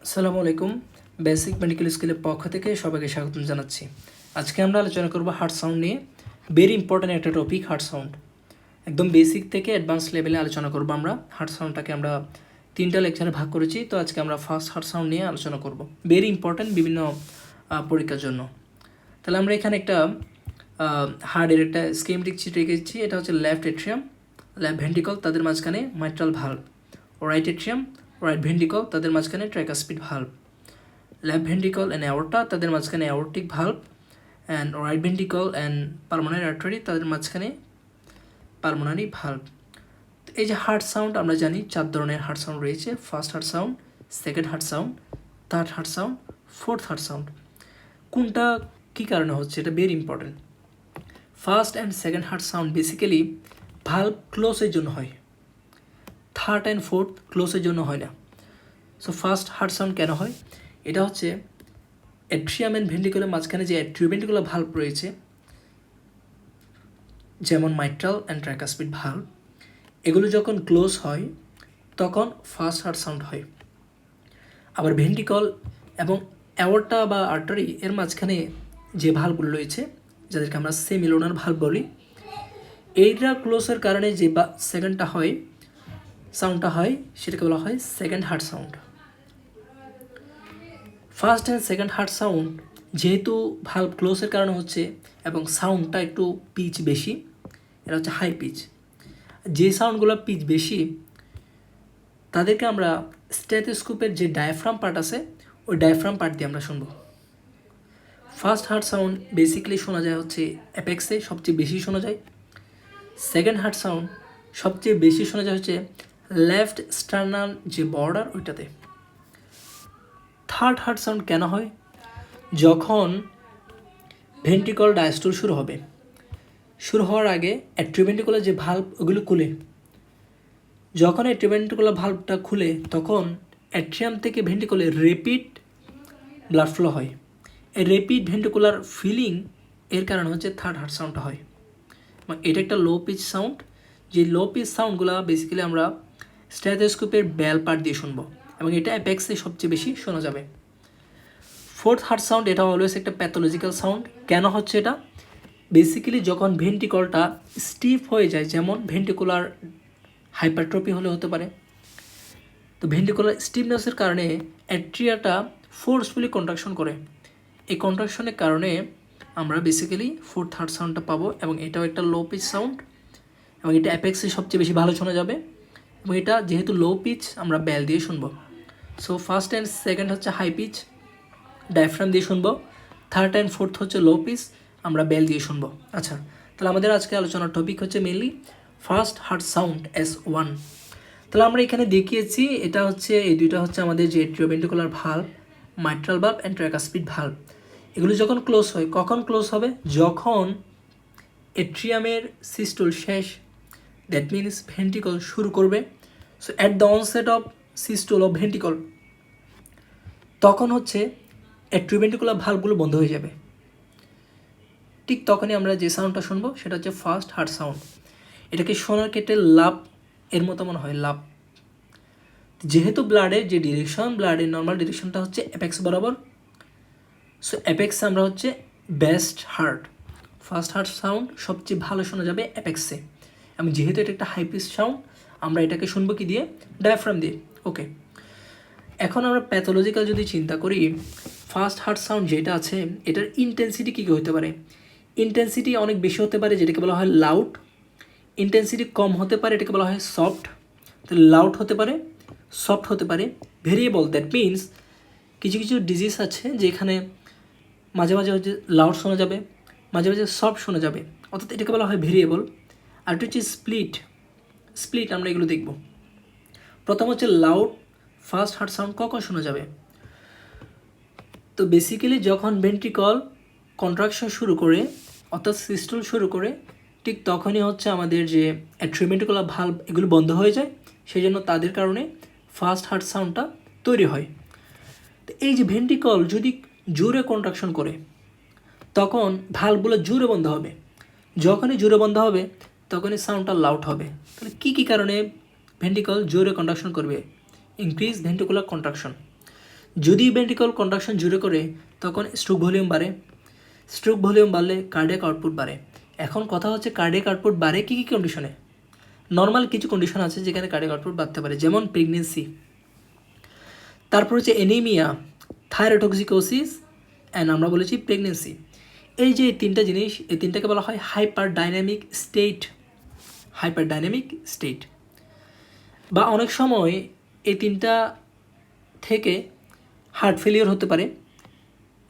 আসসালামু আলাইকুম। Basic medical স্কুলের পক্ষ থেকে সবাইকে স্বাগতম জানাচ্ছি। আজকে আমরা আলোচনা করব হার্ট সাউন্ড নিয়ে। ভেরি ইম্পর্ট্যান্ট একটা টপিক হার্ট সাউন্ড। একদম বেসিক থেকে অ্যাডভান্স লেভেলে আলোচনা করব আমরা। হার্ট সাউন্ডটাকে আমরা 3টা লেকচারে ভাগ করেছি। তো আজকে আমরা ফার্স্ট হার্ট সাউন্ড নিয়ে আলোচনা করব। ভেরি ইম্পর্ট্যান্ট বিভিন্ন পরীক্ষার জন্য। তাহলে আমরা এখানে একটা হার্টের একটা স্কিমেটিক চিত্র রেখেছি। এটা হচ্ছে লেফট এট্রিয়াম, লেফট ভেন্ট্রিকল, তাদের মাঝখানে mitral valve. Right atrium, right ventricle, তাদের মাঝখানে tricuspid valve. Left ventricle and aorta, তাদের মাঝখানে aortic valve. And right ventricle and pulmonary artery, তাদের মাঝখানে পালমোনারি ভালভ। এই যে হার্ট সাউন্ড আমরা জানি 4 ধরনের হার্ট সাউন্ড রয়েছে। First heart sound, second heart sound, third heart sound, fourth heart sound. কোনটা কী কারণে হচ্ছে এটা very important. First and second heart sound basically valve ক্লোজের জন্য হয়। থার্ড অ্যান্ড ফোর্থ ক্লোজের জন্য হয় না। সো ফার্স্ট হার্ট সাউন্ড কেন হয়? এটা হচ্ছে অ্যাট্রিয়াম অ্যান্ড ভেন্ট্রিকলের মাঝখানে যে অ্যাট্রিওভেন্ট্রিকুলার ভালভ রয়েছে, যেমন মাইট্রাল অ্যান্ড ট্রাইকাসপিড ভালভ, এগুলো যখন ক্লোজ হয় তখন ফার্স্ট হার্ট সাউন্ড হয়। আবার ভেন্ট্রিকল এবং অ্যাওর্টা বা আর্টারি এর মাঝখানে যে ভালভগুলো রয়েছে, যাদেরকে আমরা সেমিলোনার ভালভ বলি, এইটা ক্লোজের কারণে যে সেকেন্ডটা হয়, সাউন্ডটা হয়, সেটাকে বলা হয় second heart sound. First and second heart sound যেহেতু ভালভ ক্লোজের কারণে হচ্ছে এবং সাউন্ডটা একটু পিচ বেশি, এটা হচ্ছে হাই পিচ। যে সাউন্ডগুলো পিচ বেশি তাদেরকে আমরা স্টেথোস্কোপের যে ডায়াফ্রাম পার্ট আছে ওই ডায়াফ্রাম পার্ট দিয়ে আমরা শুনবো। ফার্স্ট হার্ট সাউন্ড বেসিক্যালি শোনা যায় হচ্ছে অ্যাপেক্সে, সবচেয়ে বেশি শোনা যায়। সেকেন্ড হার্ট সাউন্ড সবচেয়ে বেশি শোনা যায় হচ্ছে লেফট স্টার্নাল যে বর্ডার ওইটাতে। থার্ড হার্ট সাউন্ড কেন হয়? যখন ভেন্ট্রিকল ডায়াস্টোল শুরু হওয়ার আগে অ্যাট্রিওভেন্ট্রিকুলার যে ভালভ ওগুলো খুলে। যখন অ্যাট্রিওভেন্ট্রিকুলার ভালভটা খুলে তখন অ্যাট্রিয়াম থেকে ভেন্ট্রিকলে রেপিড ব্লাড ফ্লো হয়। এই রেপিড ভেন্ট্রিকুলার ফিলিং এর কারণে হচ্ছে থার্ড হার্ট সাউন্ডটা হয়। এটা একটা লো পিচ সাউন্ড। যে লো পিচ সাউন্ডগুলো বেসিক্যালি আমরা স্টেথোস্কোপের বেল পার্ট দিয়ে শুনবো এবং এটা অ্যাপেক্সে সবচেয়ে বেশি শোনা যাবে। ফোর্থ হার্ট সাউন্ড এটা অলওয়েজ একটা প্যাথোলজিক্যাল সাউন্ড। কেন হচ্ছে এটা? বেসিক্যালি যখন ভেন্ট্রিকলটা স্টিফ হয়ে যায়, যেমন ভেন্ট্রিকুলার হাইপারট্রপি হলে হতে পারে, তো ভেন্ট্রিকুলার স্টিফনেসের কারণে অ্যাট্রিয়াটা ফোর্সফুলি কন্ট্রাকশন করে। এই কন্ট্রাকশনের কারণে আমরা বেসিক্যালি ফোর্থ হার্ট সাউন্ডটা পাবো এবং এটাও একটা লো পিচ সাউন্ড এবং এটা অ্যাপেক্সে সবচেয়ে বেশি ভালো শোনা যাবে এবং এটা যেহেতু লো পিচ আমরা বেল দিয়ে শুনবো। সো ফার্স্ট অ্যান্ড সেকেন্ড হচ্ছে হাই পিচ, ডায়াফ্রাম দিয়ে শুনবো। থার্ড অ্যান্ড ফোর্থ হচ্ছে লো পিচ, আমরা বেল দিয়ে শুনবো। আচ্ছা, তাহলে আমাদের আজকে আলোচনার টপিক হচ্ছে mainly first heart sound S1। তাহলে আমরা এখানে দেখিয়েছি এটা হচ্ছে এই দুইটা হচ্ছে আমাদের যে atrioventricular valve, mitral valve and tricuspid valve. এগুলো যখন ক্লোজ হয়, কখন ক্লোজ হবে? যখন এট্রিয়ামের সিস্টুল শেষ, দ্যাট মিনস ভেন্ট্রিকল শুরু করবে। So at the onset of systole of ventricle, তখন হচ্ছে অ্যাট্রিওভেন্ট্রিকুলার ভালভগুলো বন্ধ হয়ে যাবে। ঠিক তখনই আমরা যে সাউন্ডটা শুনবো সেটা হচ্ছে ফার্স্ট হার্ট সাউন্ড। এটাকে শোনার ক্ষেত্রে লাভ এর মতো মনে হয়, লাভ। যেহেতু ব্লাডের যে ডিরেকশন, ব্লাডের নর্মাল ডিরেকশনটা হচ্ছে অ্যাপেক্স বরাবর, সো অ্যাপেক্সে আমরা হচ্ছে best heart. First heart sound সবচেয়ে ভালো শোনা যাবে অ্যাপেক্সে এবং যেহেতু এটা একটা হাই পিচ সাউন্ড, আমরা এটাকে শুনবো কি দিয়ে? ডায়াফ্রাম দিয়ে। ওকে, এখন আমরা প্যাথোলজিক্যাল যদি চিন্তা করি, ফার্স্ট হার্ট সাউন্ড যেটা আছে এটার ইন্টেন্সিটি কী কী হতে পারে? ইন্টেন্সিটি অনেক বেশি হতে পারে, যেটাকে বলা হয় লাউড। ইন্টেন্সিটি কম হতে পারে, এটাকে বলা হয় সফট। তো লাউড হতে পারে, সফট হতে পারে, ভেরিয়েবল। দ্যাট মিনস কিছু কিছু ডিজিজ আছে যেখানে মাঝে মাঝে হচ্ছে লাউড শোনা যাবে, মাঝে মাঝে সফট শোনা যাবে, অর্থাৎ এটাকে বলা হয় ভেরিয়েবল। আর এটা হচ্ছে স্প্লিট আমরা এগুলো দেখব। প্রথম হচ্ছে লাউড ফার্স্ট হার্ট সাউন্ড কখন শোনা যাবে? তো বেসিক্যালি যখন ভেন্ট্রিকল কন্ট্রাকশন শুরু করে, অর্থাৎ সিস্টুল শুরু করে, ঠিক তখনই হচ্ছে আমাদের যে অ্যাট্রিওভেন্ট্রিকুলার ভালভ এগুলো বন্ধ হয়ে যায়। সেই জন্য তাদের কারণে ফার্স্ট হার্ট সাউন্ডটা তৈরি হয়। তো এই যে ভেন্ট্রিকল যদি জোরে কন্ট্রাকশন করে তখন ভালভগুলো জোরে বন্ধ হবে। যখনই জোরে বন্ধ হবে তখনই সাউন্ডটা লাউড হবে। তাহলে কী কী কারণে ভেন্ট্রিকল জোরে কন্ট্রাকশন করবে? Increase ventricular contraction. যদি ভেন্ট্রিকল কন্ট্রাকশন জোরে করে তখন স্ট্রোক ভলিউম বাড়ে, স্ট্রোক ভলিউম বাড়লে কার্ডিয়াক আউটপুট বাড়ে। এখন কথা হচ্ছে কার্ডিয়াক আউটপুট বাড়ে কী কী কন্ডিশনে? নর্মাল কিছু কন্ডিশন আছে যেখানে কার্ডিয়াক আউটপুট বাড়তে পারে, যেমন প্রেগনেন্সি, তারপর হচ্ছে অ্যানিমিয়া, থাইরোটক্সিকোসিস অ্যান্ড আমরা বলেছি প্রেগনেন্সি। এই যে তিনটা জিনিস, এই তিনটাকে বলা হয় হাইপার ডাইনামিক স্টেট। বা অনেক সময় এই তিনটা থেকে হার্ট ফেলিওর হতে পারে,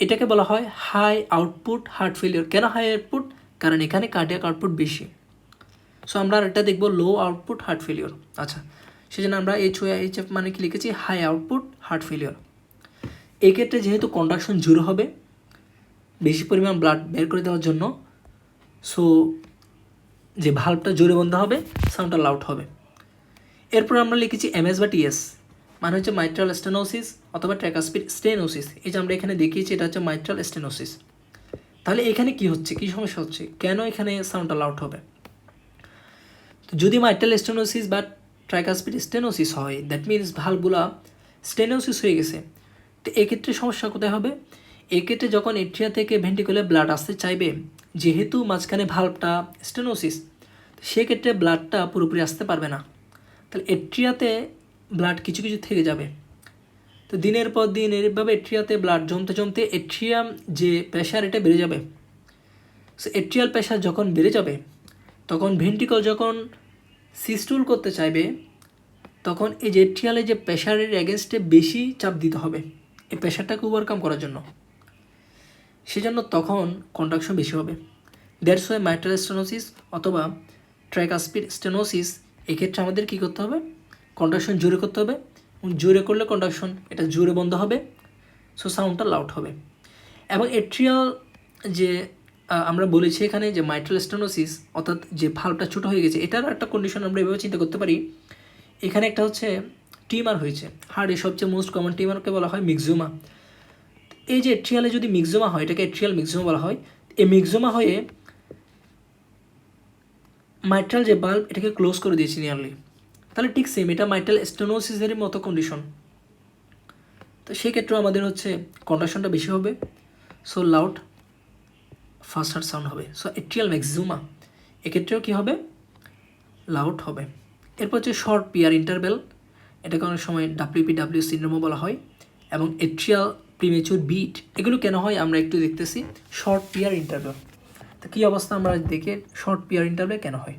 এটাকে বলা হয় হাই আউটপুট হার্ট ফেলিওর। কেন হাই আউটপুট? কারণ এখানে কার্ডিয়াক আউটপুট বেশি। সো আমরা এটা দেখব লো আউটপুট হার্ট ফেলিওর। আচ্ছা, সেজন্য আমরা HOF মানে কি লিখেছি? High output heart failure. এক্ষেত্রে যেহেতু কন্ডাকশন জোরে হবে বেশি পরিমাণ ব্লাড বের করে দেওয়ার জন্য, সো যে ভাল্বটা জোরে বন্ধ হবে, সাউন্ডটা লাউড হবে। এরপর আমরা লিখেছি MS বা TS, মানে হচ্ছে মাইট্রাল স্টেনোসিস অথবা ট্র্যাকাস্পিড স্টেনোসিস। এই যে আমরা এখানে দেখিয়েছি এটা হচ্ছে মাইট্রাল স্টেনোসিস। তাহলে এখানে কি হচ্ছে, কি সমস্যা হচ্ছে, কেন এখানে সাউন্ডটা লাউড হবে? তো যদি মাইট্রাল স্টেনোসিস বা ট্রাইকাসপিড স্টেনোসিস হয়, দ্যাট মিনস ভালভগুলা স্টেনোসিস হয়ে গেছে। তো এক্ষেত্রে সমস্যা কোথায় হবে? এক্ষেত্রে যখন এট্রিয়া থেকে ভেন্ট্রিকলে ব্লাড আসতে চাইবে, যেহেতু মাঝখানে ভালভটা স্টেনোসিস, সেক্ষেত্রে ব্লাডটা পুরোপুরি আসতে পারবে না। তাহলে এট্রিয়াতে ব্লাড কিছু কিছু থেকে যাবে। তো দিনের পর দিন এভাবে এট্রিয়াতে ব্লাড জমতে এট্রিয়াম যে প্রেশার এটা বেড়ে যাবে। সো এট্রিয়াল প্রেশার যখন বেড়ে যাবে, তখন ভেন্ট্রিকল যখন সিস্টুল করতে চাইবে, তখন এই যে এট্রিয়ালে যে প্রেশারের এগেনস্টে বেশি চাপ দিতে হবে এই প্রেশারটাকে ওভারকাম করার জন্য। সেজন্য তখন কন্ট্রাকশন বেশি হবে। দ্যাটস ওয়াই মাইট্রাল স্টেনোসিস অথবা ট্রাইকাসপিড স্টেনোসিস, এক্ষেত্রে আমাদের কী করতে হবে? কন্ট্রাকশন জোরে করতে হবে। জোরে করলে কন্ট্রাকশন এটা জোরে বন্ধ হবে, সো সাউন্ডটা লাউড হবে। এবং এট্রিয়াল যে আমরা বলেছি এখানে যে মাইট্রাল স্টেনোসিস অর্থাৎ যে ভালভটা ছোটো হয়ে গেছে, এটার একটা কন্ডিশন আমরা এভাবে চিন্তা করতে পারি। এখানে একটা হচ্ছে টিউমার হয়েছে হার্টের, সবচেয়ে মোস্ট কমন টিউমারকে বলা হয় মিক্সোমা। এই যে এট্রিয়ালে যদি মিক্সোমা হয়, এটাকে এট্রিয়াল মিক্সোমা বলা হয়। এই মিক্সোমা হয়ে মাইট্রাল যে বাল্ব এটাকে ক্লোজ করে দিয়েছে নিয়ারলি। তাহলে ঠিক সেম, এটা মাইট্রাল স্টেনোসিসেরই মতো কন্ডিশন। তো সেক্ষেত্রেও আমাদের হচ্ছে কন্ট্রাকশনটা বেশি হবে, so loud first heart sound হবে। সো এট্রিয়াল ম্যাক্সিমা এক্ষেত্রেও কী হবে? লাউড হবে। এরপর হচ্ছে শর্ট পিয়ার ইন্টারভেল, এটাকে অনেক সময় WPW সিন্ড্রোমও বলা হয়। এবং এট্রিয়াল প্রিমেচুর বিট, এগুলো কেন হয় আমরা একটু দেখতেছি। শর্ট পিয়ার ইন্টারভেল, তো কী অবস্থা আমরা দেখে শর্ট পিয়ার ইন্টারভেল কেন হয়।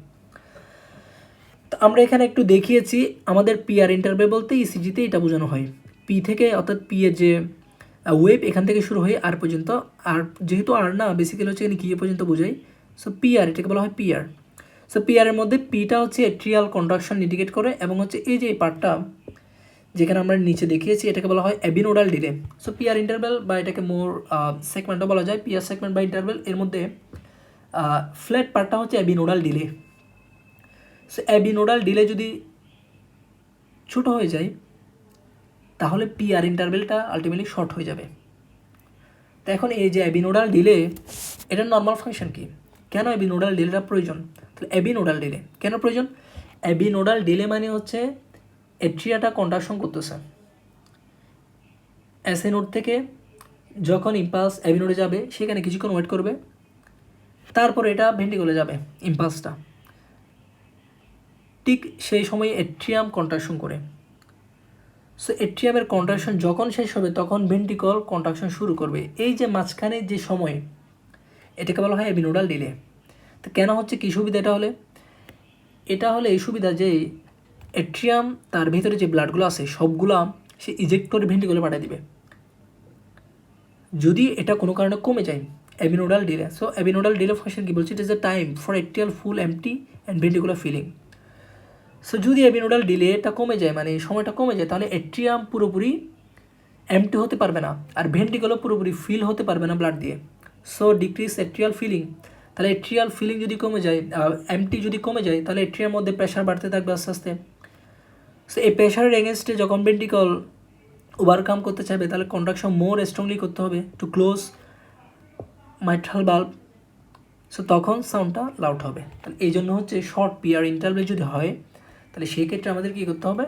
তো আমরা এখানে একটু দেখিয়েছি আমাদের পিয়ার ইন্টারভেল বলতে ইসিজিতে এটা বোঝানো হয়। পি থেকে অর্থাৎ পি এর যে ওয়েভ এখান থেকে শুরু হয়ে আর পর্যন্ত, আর যেহেতু আর না বেসিক্যালি হচ্ছে এখানে কি পর্যন্ত বোঝাই, সো পিআর এটাকে বলা হয় পিআর। সো পিআরের মধ্যে পিটা হচ্ছে এট্রিয়াল কন্ট্রাকশন ইন্ডিকেট করে, এবং হচ্ছে এই যে এই পার্টটা যেখানে আমরা নিচে দেখিয়েছি এটাকে বলা হয় অ্যাবিনোডাল ডিলে। সো পিআর ইন্টারভেল বা এটাকে মোর সেগমেন্টও বলা যায়, পিআর সেগমেন্ট বা ইন্টারভেল, এর মধ্যে ফ্ল্যাট পার্টটা হচ্ছে অ্যাবিনোডাল ডিলে। সো অ্যাবিনোডাল ডিলে যদি ছোটো হয়ে যায় তাহলে পিআর ইন্টারভেলটা আলটিমেটলি শর্ট হয়ে যাবে। তো এখন এই যে অ্যাবিনোডাল ডিলে, এটার নর্মাল ফাংশন কি, কেন অ্যাবিনোডাল ডিলেটা প্রয়োজন? তাহলে অ্যাবিনোডাল ডিলে কেন প্রয়োজন? অ্যাবিনোডাল ডিলে মানে হচ্ছে এট্রিয়াটা কন্ট্রাকশন করতেছে, এসএ নোড থেকে যখন ইম্পালস অ্যাবিনোডে যাবে সেখানে কিছুক্ষণ ওয়েট করবে, তারপর এটা ভেন্ট্রিকলে যাবে ইম্পালসটা। ঠিক সেই সময় এট্রিয়াম কন্ট্রাকশন করে। সো এট্রিয়ামের কন্ট্রাকশন যখন শেষ হবে তখন ভেন্ট্রিকল কন্ট্রাকশন শুরু করবে। এই যে মাঝখানে যে সময়, এটাকে বলা হয় অ্যাবিনোডাল ডিলে। তো কেন হচ্ছে, কী সুবিধা এটা হলে? এটা হলে এই সুবিধা যে এট্রিয়াম তার ভিতরে যে ব্লাডগুলো আছে সবগুলা সে ইজেক্ট করে ভেন্ট্রিকলে পাঠিয়ে দিবে যদি এটা কোনো কারণে কমে যায় AV nodal delay. So AV nodal delay function কী বলছে? It is the time for atrial full empty and ventricular filling. So যদি অ্যাবিনোডাল ডিলেটা কমে যায়, মানে সময়টা কমে যায়, তাহলে এট্রিয়াম পুরোপুরি এমটি হতে পারবে না, আর ভেন্ট্রিকলও পুরোপুরি ফিল হতে পারবে না ব্লাড দিয়ে। So decrease atrial filling. তাহলে এট্রিয়াল ফিলিং যদি কমে যায়, এমটি যদি কমে যায়, তাহলে এট্রিয়ার মধ্যে প্রেশার বাড়তে থাকবে আস্তে আস্তে। সো এই প্রেশারের এগেনস্টে যখন ভেন্ট্রিকল ওভারকাম করতে চাইবে, তাহলে কন্ট্রাকশন মোর স্ট্রংলি করতে হবে টু ক্লোজ মাইট্রাল বাল্ব। সো তখন সাউন্ডটা লাউড হবে। তাহলে এই জন্য হচ্ছে শর্ট পিআর ইন্টারভেল যদি হয়, তাহলে সেই ক্ষেত্রে আমাদের কী করতে হবে?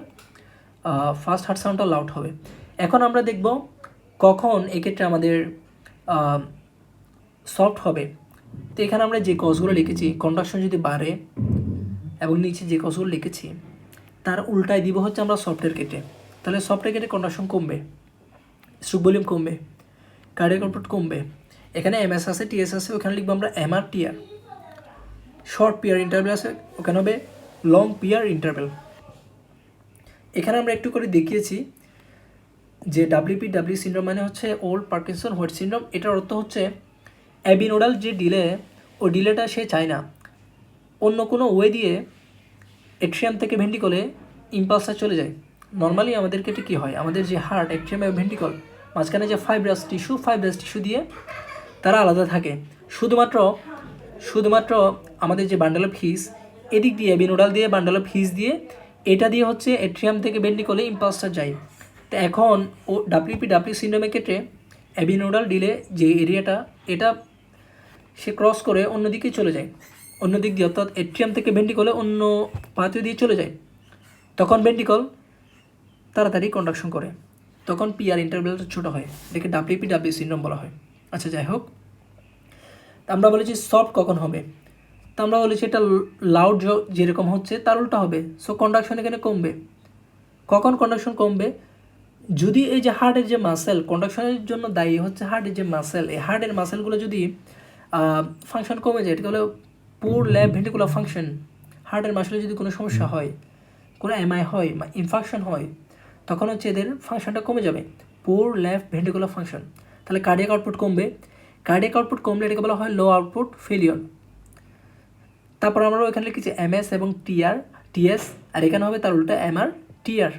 ফার্স্ট হার্ট সাউন্ডটা লাউড হবে। এখন আমরা দেখব কখন এক্ষেত্রে আমাদের সফট হবে। তো এখানে আমরা যে কজগুলো লিখেছি, কন্ডাকশন যদি বাড়ে এবং নিচে যে কজগুলো লিখেছি তার উল্টায় দিব হচ্ছে আমরা সফটের কেটে, তাহলে সফটের কেটে কন্ডাকশন কমবে, স্ট্রোক ভলিউম কমবে, কার্ডিয়াক আউটপুট কমবে। এখানে এমএস আছে, টিএস আছে, ওখানে লিখবো আমরা MR TR. Short PR interval আছে, ওখানে হবে লং পিয়ার ইন্টারভেল। এখানে আমরা একটু করে দেখিয়েছি যে ডাব্লিউপি সিনড্রোম মানে হচ্ছে ওল্ড পার্কিনসন হোয়াইট সিনড্রোম। এটার অর্থ হচ্ছে অ্যাবিনোডাল যে ডিলে, ওই ডিলেটা সে চায় না, অন্য কোনো ওয়ে দিয়ে এট্রিয়াম থেকে ভেন্টিকলে ইম্পালসটা চলে যায়। নর্মালি আমাদের ক্ষেত্রে কী হয়, আমাদের যে হার্ট, এট্রিয়াম এবং ভেন্টিকল মাঝখানে যে ফাইব্রাস টিস্যু দিয়ে তারা আলাদা থাকে। শুধুমাত্র আমাদের যে বান্ডেল অফ হিস, এদিক দিয়ে অ্যাবিনোডাল দিয়ে বান্ডেল অফ হিস দিয়ে এটা দিয়ে হচ্ছে এট্রিয়াম থেকে ভেন্টিকলে ইম্পালসটা যায়। তো এখন ডাব্লিউপি সিনড্রোমের ক্ষেত্রে অ্যাবিনোডাল ডিলে যে এরিয়াটা, এটা সে ক্রস করে অন্যদিকে চলে যায়, অন্য দিক দিয়ে, অর্থাৎ এট্রিয়াম থেকে ভেন্টিকলে অন্য পাথে দিয়ে চলে যায়। তখন ভেন্টিকল তাড়াতাড়ি কন্ডাকশন করে, তখন পিআর ইন্টারভেলটা ছোটো হয়, এটাকে ডাব্লিউপি সিনড্রোম বলা হয়। আচ্ছা, যাই হোক, আমরা বলেছি সফট কখন হবে, তা আমরা বলেছি এটা লাউড যেরকম হচ্ছে তার উল্টা হবে, সো কন্ডাকশন এখানে কমবে। কখন কন্ডাকশন কমবে, যদি এই যে হার্টের যে মাসেল, কন্ডাকশনের জন্য দায়ী হচ্ছে হার্টের যে মাসেল, এই হার্টের মাসেলগুলো যদি ফাংশন কমে যায়, এটা হলো পুর লেফট ভেন্ট্রিকুলার ফাংশন। হার্টের মাসেলে যদি কোনো সমস্যা হয়, কোনো এমআই হয় বা ইনফাকশন হয়, তখন হচ্ছে এদের ফাংশনটা কমে যাবে, পুর লেফট ভেন্ট্রিকুলার ফাংশন। তাহলে কার্ডিয়াক আউটপুট কমবে, কার্ডিয়াক আউটপুট কমলে এটাকে বলা হয় লো আউটপুট ফেলিওর। তারপর আমরা এখানে লিখেছি এমএস এবং টিএস, আর এখানে হবে তার উল্টা এমআর টিআর।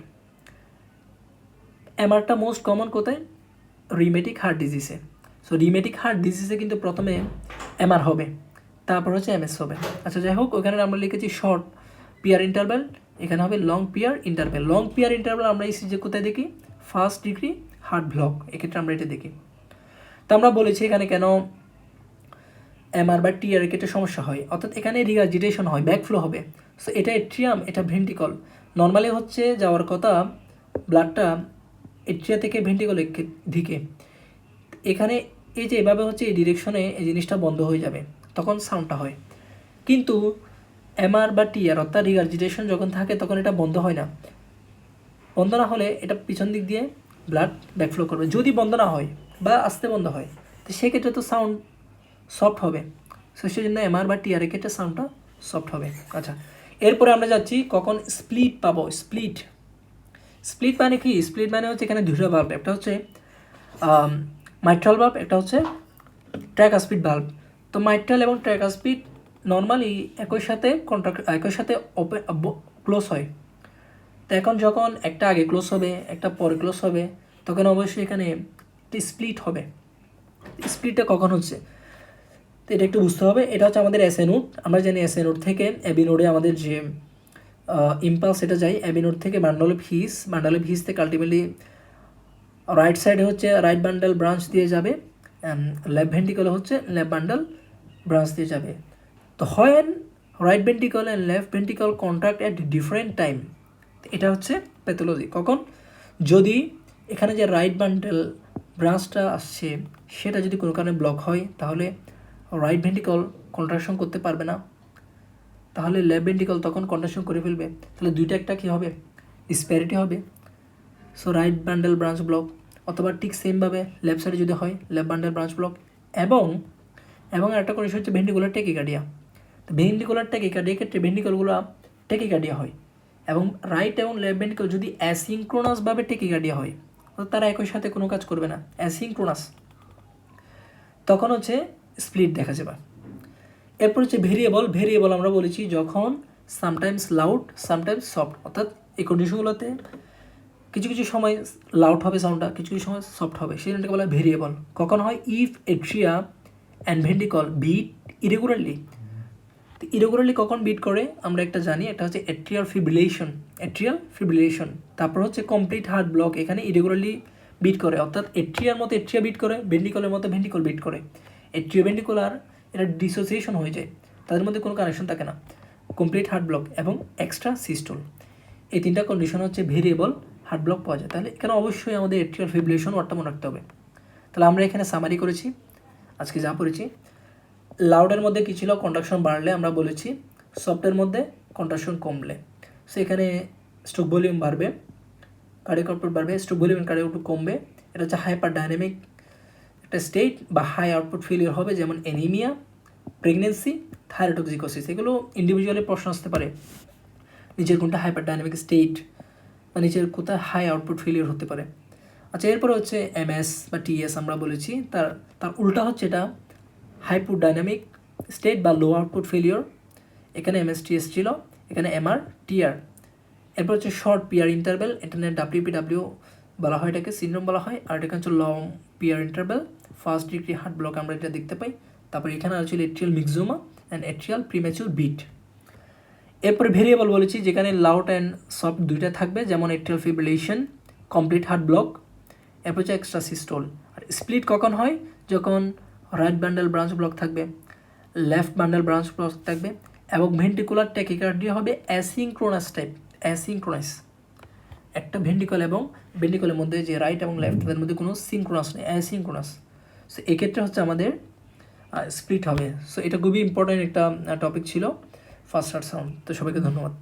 এমআরটা মোস্ট কমন কোথায়, রিমেটিক হার্ট ডিজিজে। সো রিমেটিক হার্ট ডিজিজে কিন্তু প্রথমে এমআর হবে, তারপর হচ্ছে এমএস হবে। আচ্ছা, যাই হোক, ওখানে আমরা লিখেছি শর্ট পিয়ার ইন্টারভেল, এখানে হবে long peer interval. Long peer interval আমরা এই সিজে কোথায় দেখি, ফার্স্ট ডিগ্রি হার্ট ব্লক, এক্ষেত্রে আমরা এটা দেখি। তো আমরা বলেছি এখানে কেন এমআর বা টিআর ক্ষেত্রে সমস্যা হয়, অর্থাৎ এখানে রিগার্জিটেশন হয়, ব্যাকফ্লো হবে। সো এটা এট্রিয়াম, এটা ভেন্টিকল। নর্মালি হচ্ছে যাওয়ার কথা ব্লাডটা এট্রিয়া থেকে ভেন্টিকলের দিকে, এখানে এই যে এভাবে হচ্ছে এই ডিরেকশনে এই জিনিসটা বন্ধ হয়ে যাবে, তখন সাউন্ডটা হয়। কিন্তু এমআর বা টিআর অর্থাৎ রিগার্জিটেশন যখন থাকে তখন এটা বন্ধ হয় না। বন্ধ না হলে এটা পিছন দিক দিয়ে ব্লাড ব্যাকফ্লো করবে। যদি বন্ধ না হয় বা আস্তে বন্ধ হয়, তো সেক্ষেত্রে তো সাউন্ড সফট হবে। সো সেই জন্য এমআর বা টিআর ক্ষেত্রে সাউন্ডটা সফট হবে। আচ্ছা, এরপরে আমরা যাচ্ছি কখন স্প্লিট পাবো। স্প্লিট মানে কি, স্প্লিট মানে হচ্ছে এখানে দুটো ভাল্ব, একটা হচ্ছে মাইট্রাল ভাল্ব, একটা হচ্ছে ট্র্যাকাস্পিড ভাল্ব। তো মাইট্রাল এবং ট্র্যাকাস্পিড নর্মালি একই সাথে ক্লোজ হয়। তো এখন যখন একটা আগে ক্লোজ হবে, একটা পরে ক্লোজ হবে, তখন অবশ্যই এখানে স্প্লিট হবে। স্প্লিটটা কখন হচ্ছে, তো এটা একটু বুঝতে হবে। এটা হচ্ছে আমাদের এসএ নোড। আমরা জানি এসএ নোড থেকে এবি নোডে আমাদের যে ইম্পালস এটা যায়, এবি নোড থেকে বান্ডল অফ হিস থেকে আলটিমেটলি রাইট সাইডে হচ্ছে রাইট বান্ডেল ব্রাঞ্চ দিয়ে যাবে, লেফট ভেন্টিকলে হচ্ছে লেফট বান্ডেল ব্রাঞ্চ দিয়ে যাবে। তো when right ventricle and left ventricle contract at different time, এটা হচ্ছে প্যাথোলজি। কখন, যদি এখানে যে রাইট বান্ডেল ব্রাঞ্চটা আসছে সেটা যদি কোনো কারণে ব্লক হয়, তাহলে রাইট ভেন্টিকল কন্ট্রাকশন করতে পারবে না, তাহলে লেফট ভেন্টিকল তখন কন্ট্রাকশন করে ফেলবে। তাহলে দুইটা একটা কী হবে, ডিসপ্যারিটি হবে। So right bundle branch block, অথবা ঠিক সেমভাবে লেফট সাইডে যদি হয় লেফট বান্ডেল ব্রাঞ্চ ব্লক। এবং একটা কন্ডিশন হচ্ছে ভেন্টিকুলার টেকিকার্ডিয়া। তো ভেন্টিকুলার টেকিকার্ডিয়া ক্ষেত্রে ভেন্টিকলগুলো টেকিকার্ডিয়া হয়, এবং রাইট এবং লেফট ভেন্টিকল যদি অ্যাসিনক্রোনাসভাবে টেকিকার্ডিয়া হয়, তারা একই সাথে কোনো কাজ করবে না, অ্যাসিনক্রোনাস, তখন হচ্ছে স্প্লিট দেখা যাবে। এরপর হচ্ছে ভেরিয়েবল আমরা বলেছি যখন সামটাইমস লাউড সামটাইমস সফট, অর্থাৎ এই কন্ডিশনগুলোতে কিছু কিছু সময় লাউড হবে সাউন্ডটা, কিছু কিছু সময় সফট হবে, সেটাকে বলা হয় ভেরিয়েবল। কখন হয়, if atria and ventricle beat irregularly. তো ইরেগুলারলি কখন বিট করে আমরা একটা জানি, এটা হচ্ছে এট্রিয়াল ফিব্রিলেশন। তারপর হচ্ছে কমপ্লিট হার্ট ব্লক, এখানে ইরেগুলারলি বিট করে, অর্থাৎ এট্রিয়ার মতো এট্রিয়া বিট করে, ভেন্টিকলের মতো ভেন্টিকল বিট করে। এট্রিয়া ভেন্টিকুলার এটা ডিসোসিয়েশন হয়ে যায়, তাদের মধ্যে কোনো কানেকশন থাকে না। কমপ্লিট হার্ট ব্লক এবং এক্সট্রা সিস্টোল, এই তিনটা কন্ডিশন হচ্ছে ভেরিয়েবল হার্ট ব্লক পাওয়া যায়। তাহলে এখানে অবশ্যই আমাদের এট্রিয়াল ফিব্রিলেশন ওয়ার্ডটা মনে রাখতে হবে। তাহলে আমরা এখানে সামারি করেছি আজকে যা পড়েছি। লাউডের মধ্যে কী ছিল, কন্ডাকশন বাড়লে আমরা বলেছি, সফটের মধ্যে কন্ডাকশন কমলে। সো এখানে স্ট্রোক ভলিউম বাড়বে, কার্ডিয়াক আউটপুট বাড়বে, স্ট্রোক ভলিউম কার্ডিয়াক আউটপুট কমবে। এটা হচ্ছে হাইপার ডাইনামিক একটা স্টেট বা হাই আউটপুট ফেলিওর হবে, যেমন অ্যানিমিয়া, প্রেগনেন্সি, থাইরোটক্সিকোসিস। এগুলো ইন্ডিভিজুয়ালি প্রশ্ন আসতে পারে, নিচের কোনটা হাইপার ডাইনামিক স্টেট বা নিচের কোথায় হাই আউটপুট ফেলিওর হতে পারে। আচ্ছা, এরপরে হচ্ছে এমএস বা টিএস আমরা বলেছি, তার উল্টা হচ্ছে এটা হাইপার ডাইনামিক স্টেট বা লো আউটপুট ফেলিওর। এখানে এমএসটিএস ছিল, এখানে এমআর টিআর। এরপর হচ্ছে শর্ট পিআর ইন্টারভেল, এখানে ডাব্লিউপিডাব্লিউ বলা হয়, এটাকে সিনড্রোম বলা হয়। আর এটা হচ্ছে long PR interval, first degree heart block আমরা এটা দেখতে পাই। তারপর এখানে আছে atrial myxoma and atrial premature beat. এরপরে ভেরিয়েবল বলেছি যেখানে লাউড অ্যান্ড সফট দুইটা থাকবে, যেমন atrial fibrillation, complete heart block. এরপর হচ্ছে এক্সট্রা সিস্টোল। আর স্প্লিট কখন হয়, যখন রাইট বান্ডেল ব্রাঞ্চ ব্লক থাকবে, লেফট বান্ডেল ব্রাঞ্চ ব্লক থাকবে, এবং ভেন্ট্রিকুলার ট্যাকিকার্ডিয়া হবে অ্যাসিঙ্ক্রোনাস টাইপ, অ্যাসিঙ্ক্রোনাস। একটা ভেন্ট্রিকল এবং ভেন্ট্রিকলের মধ্যে যে রাইট এবং লেফট তাদের মধ্যে কোনো সিঙ্ক্রোনাস নেই, অ্যাসিঙ্ক্রোনাস। সো এক্ষেত্রে হচ্ছে আমাদের স্প্লিট হবে। সো এটা খুবই ইম্পর্ট্যান্ট একটা টপিক ছিল ফার্স্ট হার্ট সাউন্ড। তো সবাইকে ধন্যবাদ।